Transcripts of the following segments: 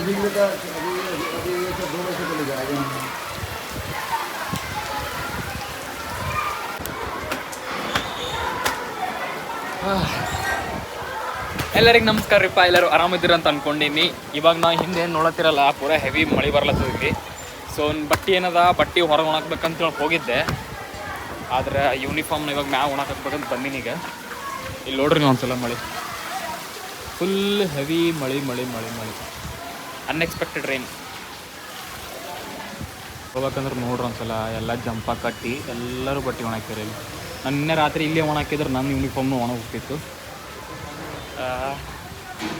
भीग लेता अभी ये सब 2 बजे चले जाएगा। ಎಲ್ಲರಿಗೆ ನಮಸ್ಕಾರ ರೀಪ್ಪ. ಎಲ್ಲರೂ ಆರಾಮಿದ್ದೀರ ಅಂತ ಅನ್ಕೊಂಡಿನಿ. ಇವಾಗ ನಾ ಹಿಂದೆ ನೋಡತ್ತಿರಲ್ಲ ಪೂರಾ ಹೆವಿ ಮಳೆ ಬರ್ಲತ್ತದ ಇಲ್ಲಿ. ಸೊ ಬಟ್ಟೆ ಏನದ ಬಟ್ಟೆ ಹೊರಗೆ ಒಣಾಕ್ಬೇಕಂತೇಳಿ ಹೋಗಿದ್ದೆ. ಆದ್ರೆ ಯೂನಿಫಾರ್ಮ್ನ ಇವಾಗ ಮ್ಯಾಗ ಒಣಾಕಬೇಕಂತ ಬಂದೀನಿ. ಈಗ ಇಲ್ಲಿ ನೋಡ್ರಿ ನೀವು ಒಂದ್ಸಲ ಮಳೆ ಫುಲ್ ಹೆವಿ ಮಳೆ ಮಳೆ ಮಳೆ ಮಳೆ ಅನ್ಎಕ್ಸ್ಪೆಕ್ಟೆಡ್ ರೈನ್. ಹೋಗ್ಬೇಕಂದ್ರೆ ನೋಡ್ರಿ ಒಂದ್ಸಲ ಎಲ್ಲ ಜಂಪ ಕಟ್ಟಿ ಎಲ್ಲರೂ ಬಟ್ಟೆ ಒಣಾಕ್ತಾರೆ. ಇಲ್ಲಿ ನಾನು ನಿನ್ನೆ ರಾತ್ರಿ ಇಲ್ಲೇ ಒಣಾಕಿದ್ರೆ ನನ್ನ ಯೂನಿಫಾರ್ಮ್ನು ಒಣ ಹೋಗ್ತಿತ್ತು.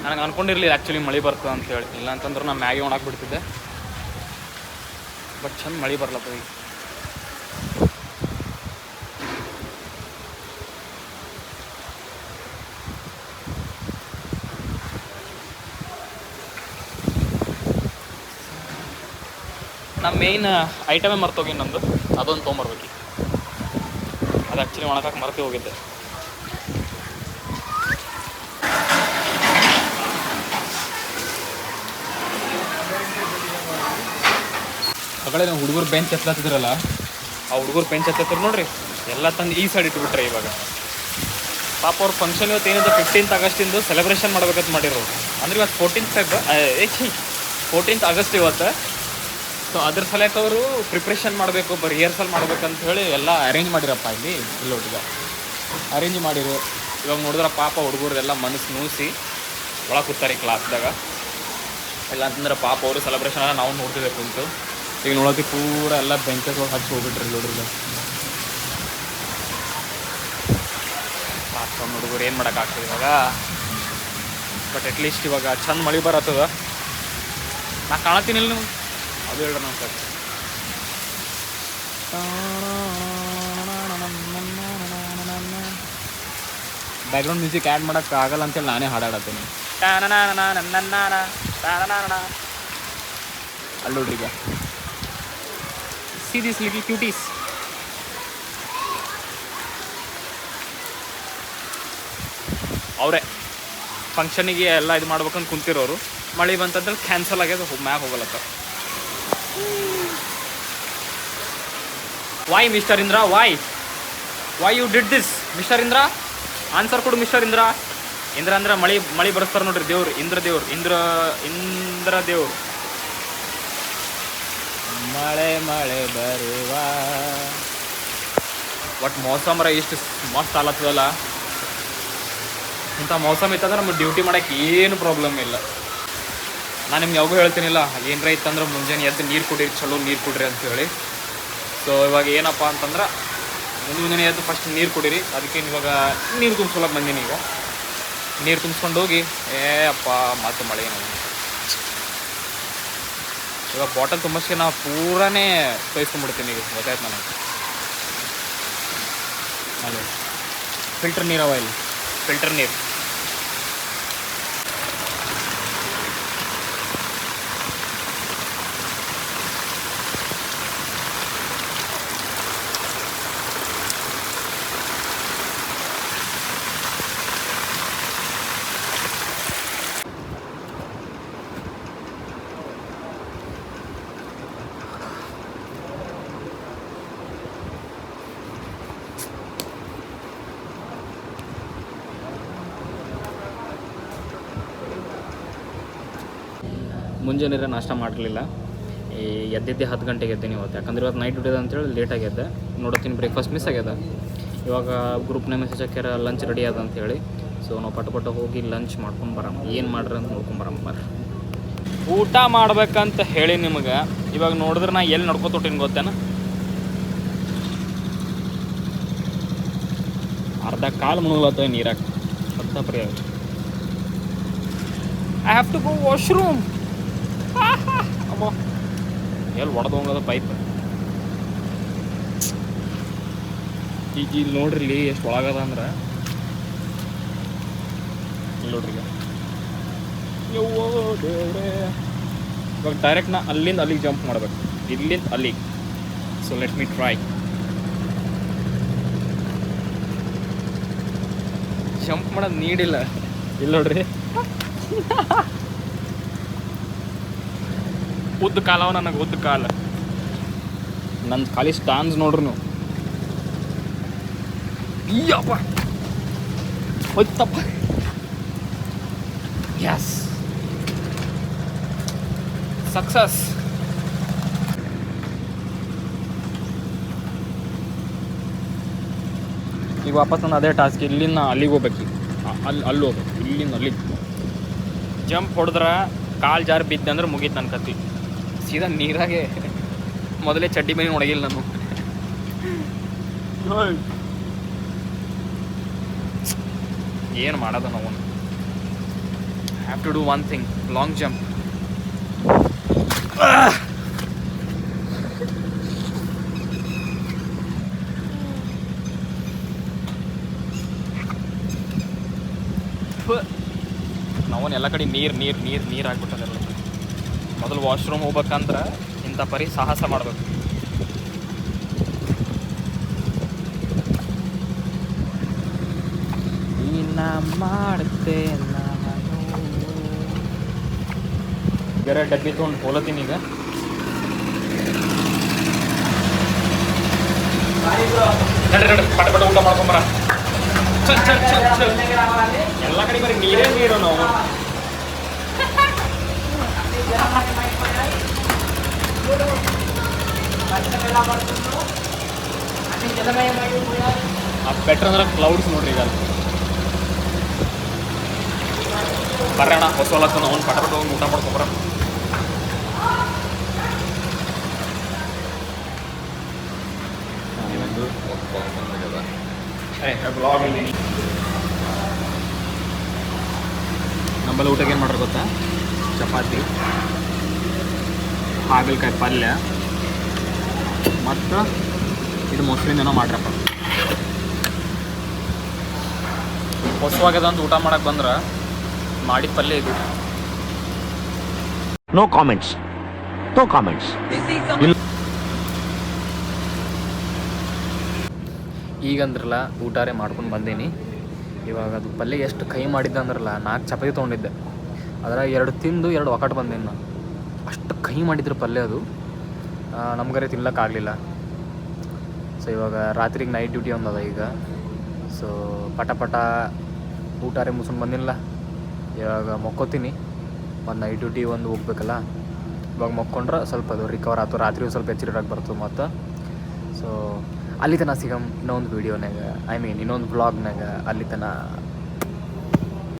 ನನಗೆ ಅನ್ಕೊಂಡಿರಲಿಲ್ಲ ಆ್ಯಕ್ಚುಲಿ ಮಳೆ ಬರ್ತದೆ ಅಂತೇಳಿ. ಇಲ್ಲ ಅಂತಂದ್ರೆ ನಾನು ಮ್ಯಾಗೆ ಒಣಾಕ್ಬಿಡ್ತಿದ್ದೆ. ಬಟ್ ಚಂದ ಮಳೆ ಬರ್ಲತ್ತದ ಈಗ. ನಮ್ಮ ಮೇಯ್ನ್ ಐಟಮೇ ಮರ್ತೋಗಿ ನಮ್ಮದು, ಅದೊಂದು ತೊಗೊಂಬರ್ಬೇಕು. ಅದು ಆ್ಯಕ್ಚುಲಿ ಒಣಕಕ್ಕೆ ಮರ್ತಿ ಹೋಗಿದ್ದೆ. ಆ ಕಡೆ ನಾವು ಹುಡುಗರು ಬೆಂಚ್ ಎತ್ತತ್ತಿದ್ರಲ್ಲ, ಆ ಹುಡುಗರು ಬೆಂಚ್ ಎತ್ತತ್ತಿರು ನೋಡ್ರಿ, ಎಲ್ಲ ತಂದು ಈ ಸೈಡ್ ಇಟ್ಬಿಟ್ರೆ. ಇವಾಗ ಪಾಪ ಅವ್ರ ಫಂಕ್ಷನ್ ಇವತ್ತು ಏನಿದೆ 15th ಆಗಸ್ಟಿಂದು ಸೆಲೆಬ್ರೇಷನ್ ಮಾಡ್ಬೇಕಂತ ಮಾಡಿರೋರು. ಅಂದ್ರೆ ಇವತ್ತು 14th ಆಗಸ್ಟ್ ಇವತ್ತು. ಸೊ ಅದ್ರ ಸಲಕ್ಕೆ ಅವರು ಪ್ರಿಪ್ರೇಷನ್ ಮಾಡಬೇಕು, ರಿಹರ್ಸಲ್ ಮಾಡ್ಬೇಕಂತ ಹೇಳಿ ಎಲ್ಲ ಅರೇಂಜ್ ಮಾಡಿರಪ್ಪ. ಇಲ್ಲಿ ಒಟ್ಟಿಗೆ ಅರೇಂಜ್ ಮಾಡಿರು. ಇವಾಗ ನೋಡಿದ್ರೆ ಪಾಪ ಹುಡುಗರೆಲ್ಲ ಮನಸ್ಸು ನೂಸಿ ಒಳಗೆ ಕೂತಾರೆ ಕ್ಲಾಸ್ದಾಗ. ಇಲ್ಲ ಅಂತಂದ್ರೆ ಪಾಪ ಅವರು ಸೆಲೆಬ್ರೇಷನ್ ಎಲ್ಲ ನಾವು ನೋಡ್ತಿರ್ಬೇಕು ಅಂತ. ಈಗ ನೋಡೋಕೆ ಪೂರ ಎಲ್ಲ ಬೆಂಚಸ್ ಒಳಗೆ ಹಚ್ಚಿ ಹೋಗ್ಬಿಟ್ರಿ ನೋಡ್ರಿಲ್ಲ. ಪಾಪ ಹುಡುಗರು ಏನು ಮಾಡೋಕ್ಕಾಗ್ತದೆ ಇವಾಗ. ಬಟ್ ಅಟ್ಲೀಸ್ಟ್ ಇವಾಗ ಚಂದ ಮಳೆ ಬರತ್ತದ. ನಾ ಕಾಣತ್ತೀನಿ ಇಲ್ಲಿ ನೀವು ಅದು ಹೇಳ್ರಿ ನಮ್ಮ ಸರ್. ಬ್ಯಾಕ್ಗ್ರೌಂಡ್ ಮ್ಯೂಸಿಕ್ ಆ್ಯಡ್ ಮಾಡೋಕ್ಕೆ ಆಗಲ್ಲ ಅಂತೇಳಿ ನಾನೇ ಹಾಡಾಡತ್ತೀನಿ. ಅಲ್ಲಿ ನೋಡ್ರಿ ಈಗ ಸಿ ದಿಸ್ ಲಿಟಲ್ ಕ್ಯೂಟೀಸ್. ಅವರೇ ಫಂಕ್ಷನಿಗೆ ಎಲ್ಲ ಇದು ಮಾಡ್ಬೇಕಂತ ಕುಂತಿರೋರು. ಮಳೆ ಬಂತಂದ್ರೆ ಕ್ಯಾನ್ಸಲ್ ಆಗ್ಯದ, ಮ್ಯಾಗ ಹೋಗಲತ್ತ. Why mister Indra, why you did this mister Indra? Answer ಕೊಡು ಮಿಸ್ಟರ್ ಇಂದ್ರ. ಇಂದ್ರ ಅಂದ್ರೆ ಮಳೆ ಬರೆಸ್ತಾರೆ ನೋಡ್ರಿ ದೇವ್ರು, ಇಂದ್ರ ದೇವ್ರು. ಮಳೆ ಬರುವ ಒಟ್ಟು ಮೌಸಮ್ರ ಇಷ್ಟು ಮಸ್ತ್ ಆಲತ್ತದಲ್ಲ. ಇಂಥ ಮೌಸಮ್ ಇತ್ತಂದ್ರೆ ನಮ್ಗೆ ಡ್ಯೂಟಿ ಮಾಡೋಕ್ಕೆ ಏನು ಪ್ರಾಬ್ಲಮ್ ಇಲ್ಲ. ನಾನು ನಿಮ್ಗೆ ಯಾವಾಗೂ ಹೇಳ್ತೀನಿಲ್ಲ, ಏನರ ಇತ್ತಂದ್ರೆ ಮುಂಜಾನೆ ಎದ್ದು ನೀರು ಕುಡೀರಿ, ಚಲೋ ನೀರು ಕುಡ್ರಿ ಅಂತ ಹೇಳಿ. ಸೊ ಇವಾಗ ಏನಪ್ಪ ಅಂತಂದ್ರೆ ಮುಂಜಾನೆ ಎದ್ದು ಫಸ್ಟ್ ನೀರು ಕುಡೀರಿ. ಅದಕ್ಕೆ ಇವಾಗ ನೀರು ತುಂಬಿಸ್ಕೊಳಕ್ಕೆ ಬಂದೀನಿ. ಈಗ ನೀರು ತುಂಬಿಸ್ಕೊಂಡು ಹೋಗಿ ಅಪ್ಪ ಮತ್ತೆ ಮಳೆ ಏನು ಇವಾಗ ಬಾಟಲ್ ತುಂಬಿಸ್ಕೆ ನಾವು ಪೂರಾನೇ ತೊಯ್ಸ್ಕೊಂಡ್ಬಿಡ್ತೀನಿ. ಈಗ ಗೊತ್ತಾಯ್ತು ನನಗೆ. ಅಲ್ಲಿ ಫಿಲ್ಟರ್ ನೀರು ಅವ, ಇಲ್ಲಿ ಫಿಲ್ಟರ್ ನೀರು. ಮುಂಜಾನೆ ನಾಷ್ಟ ಮಾಡಿರಲಿಲ್ಲ. ಎದ್ದಿದ್ದೆ 10 ಗಂಟೆಗೆ ಎದ್ದೇನೆ ಇವತ್ತು. ಯಾಕಂದ್ರೆ ಇವತ್ತು ನೈಟ್ ಡ್ಯೂಟಿ ಅಂತೇಳಿ ಲೇಟಾಗಿ ಎದ್ದೆ. ನೋಡತ್ತೀನಿ ಬ್ರೇಕ್ಫಾಸ್ಟ್ ಮಿಸ್ ಆಗ್ಯದ. ಇವಾಗ ಗ್ರೂಪ್ನ ಮೆಸೇಜ್ ಹಾಕ್ಯಾರ ಲಂಚ್ ರೆಡಿ ಅದ ಅಂಥೇಳಿ. ಸೊ ನಾವು ಪಟ ಹೋಗಿ ಲಂಚ್ ಮಾಡ್ಕೊಂಡು ಬರಮ್ಮ. ಏನು ಮಾಡ್ರಿ ಅಂತ ನೋಡ್ಕೊಂಬರಮ್ಮ ಬರ್ರಿ. ಊಟ ಮಾಡ್ಬೇಕಂತ ಹೇಳಿ ನಿಮಗೆ ಇವಾಗ ನೋಡಿದ್ರೆ ನಾ ಎಲ್ಲಿ ನಡ್ಕೊತೊಟ್ಟಿನಿ ಗೊತ್ತೇನ? ಅರ್ಧ ಕಾಲು ಮುಳುಗ್ಲತ್ತವ ನೀರಾಗ. ಅರ್ಧ Priya I have to go washroom. ಅಮ್ಮ ಎಲ್ಲಿ ಒಡೆದು ಹೋಗೋದ ಪೈಪ್. ಈಗ ಇಲ್ಲಿ ನೋಡ್ರಿ ಎಷ್ಟು ಒಳಗದ ಅಂದ್ರೆ ಇಲ್ಲಿ ನೋಡ್ರಿ. ದೇವ್ರೆ ಇವಾಗ ಡೈರೆಕ್ಟ್ ನಾ ಅಲ್ಲಿಂದ ಅಲ್ಲಿಗೆ ಜಂಪ್ ಮಾಡ್ಬೇಕು, ಇಲ್ಲಿಂದ ಅಲ್ಲಿಗೆ. So let me try. Jump ಮಾಡೋದು ನೀಡಿಲ್ಲ. ಇಲ್ಲಿ ನೋಡ್ರಿ ಉದ್ದ ಕಾಲವ ನನಗೆ ಉದ್ದ ಕಾಲ. ನನ್ನ ಖಾಲಿ ಸ್ಟಾನ್ಸ್ ನೋಡ್ರಿ ನೀವು. ಅಯ್ಯಪ್ಪ ಹೋಯ್ತಪ್ಪ. Yes, success. ಈಗ ವಾಪಸ್ ನಾನು ಅದೇ ಟಾಸ್ಕ್. ಇಲ್ಲಿಂದ ಅಲ್ಲಿಗೆ ಹೋಗ್ಬೇಕು, ಅಲ್ಲಿ ಹೋಗ್ಬೇಕು, ಇಲ್ಲಿಂದ ಅಲ್ಲಿಗೆ ಜಂಪ್ ಹೊಡೆದ್ರೆ ಕಾಲು ಜಾರು ಬಿದ್ದೆ ಅಂದ್ರೆ ಮುಗೀತು ನನ್ನ ಕತ್ತಿ. ಸೀದಾ ನೀರಾಗೆ ಮೊದಲೇ ಚಡ್ಡಿ ಮನೆ ಒಣಗಿಲ್ಲ ನಾನು. ಏನು ಮಾಡೋದು ನಾವು? Have to do one thing, long jump. ನಾವೊಂದು ಎಲ್ಲ ಕಡೆ ನೀರು ಆಗ್ಬಿಟ್ಟದಲ್ಲ. ಮೊದಲು ವಾಶ್ರೂಮ್ ಹೋಗ್ಬೇಕಂದ್ರೆ ಇಂಥ ಪರಿ ಸಾಹಸ ಮಾಡಬೇಕು. ಮಾಡುತ್ತೆ ನಾನು ಬೇರೆ ಡಬ್ಬಿ ತೊಗೊಂಡು ಹೋಲತ್ತೀನಿ ಈಗ. ಪಟ ಪಟ ಊಟ ಮಾಡ್ಕೊಂಬರ. ಎಲ್ಲ ಕಡೆ ಬರೀ ನೀರು ನಾವು. ಬೆಟ್ರ್ ಅಂದ್ರೆ ಕ್ಲೌಡ್ಸ್ ನೋಡ್ರಿ. ಈಗ ಬರೋಣ ಹೊಸಲಕ್ಕ ನಾವು ಪಟ ಪಟ ಹೋಗಿ ಊಟ ಮಾಡ್ಕೊಂಬರ. ನಮ್ಮಲ್ಲಿ ಊಟಕ್ಕೆ ಏನು ಮಾಡ್ರಿ ಗೊತ್ತಾ? ಚಪಾತಿ, ಹಾಗಲಕಾಯಿ ಪಲ್ಯ ಮತ್ತು ಇದು ಮೊಸರಿಂದೇನೋ ಮಾಡ್ರಪ್ಪ. ಹೊಸವಾಗದಂತ ಊಟ ಮಾಡಕ್ಕೆ ಬಂದ್ರೆ ಮಾಡಿದ ಪಲ್ಯ ಇದು. No comments. ಈಗಂದ್ರಲ್ಲ ಊಟಾರೆ ಮಾಡ್ಕೊಂಡು ಬಂದೀನಿ. ಇವಾಗ ಅದು ಪಲ್ಯ ಎಷ್ಟು ಕೈ ಮಾಡಿದ್ದೆ ಅಂದ್ರಲ್ಲ, 4 ಚಪಾತಿ ತೊಗೊಂಡಿದ್ದೆ. ಅದ್ರಾಗ 2 ತಿಂದು 2 ಒಕಟ್ಟು ಬಂದೀನಿ ನಾನು. ಅಷ್ಟು ಕೈ ಮಾಡಿದ್ರು ಪಲ್ಯ ಅದು. ನಮ್ಗರೆ ತಿನ್ಲಕ್ಕಾಗಲಿಲ್ಲ. ಸೊ ಇವಾಗ ರಾತ್ರಿಗೆ ನೈಟ್ ಡ್ಯೂಟಿ ಒಂದದ ಈಗ. ಸೊ ಪಟ ಪಟ ಊಟಾರೆ ಮುಗಿಸ್ಕೊಂಡು ಬಂದಿಲ್ಲ. ಇವಾಗ ಮಕ್ಕೋತೀನಿ. ಒಂದು ನೈಟ್ ಡ್ಯೂಟಿ ಒಂದು ಹೋಗ್ಬೇಕಲ್ಲ. ಇವಾಗ ಮಕ್ಕೊಂಡ್ರೆ ಸ್ವಲ್ಪ ಅದು ರಿಕವರ್ ಆಯ್ತು. ರಾತ್ರಿ ಸ್ವಲ್ಪ ಎಚ್ಚರಿಕೆ ಬರ್ತದೆ ಮತ್ತು. ಸೊ ಅಲ್ಲಿ ತನಕ ಸಿಗಮ್ ಇನ್ನೊಂದು ವೀಡಿಯೋನಾಗ, ಇನ್ನೊಂದು ವ್ಲಾಗ್ನಾಗ. ಅಲ್ಲಿ ತನಕ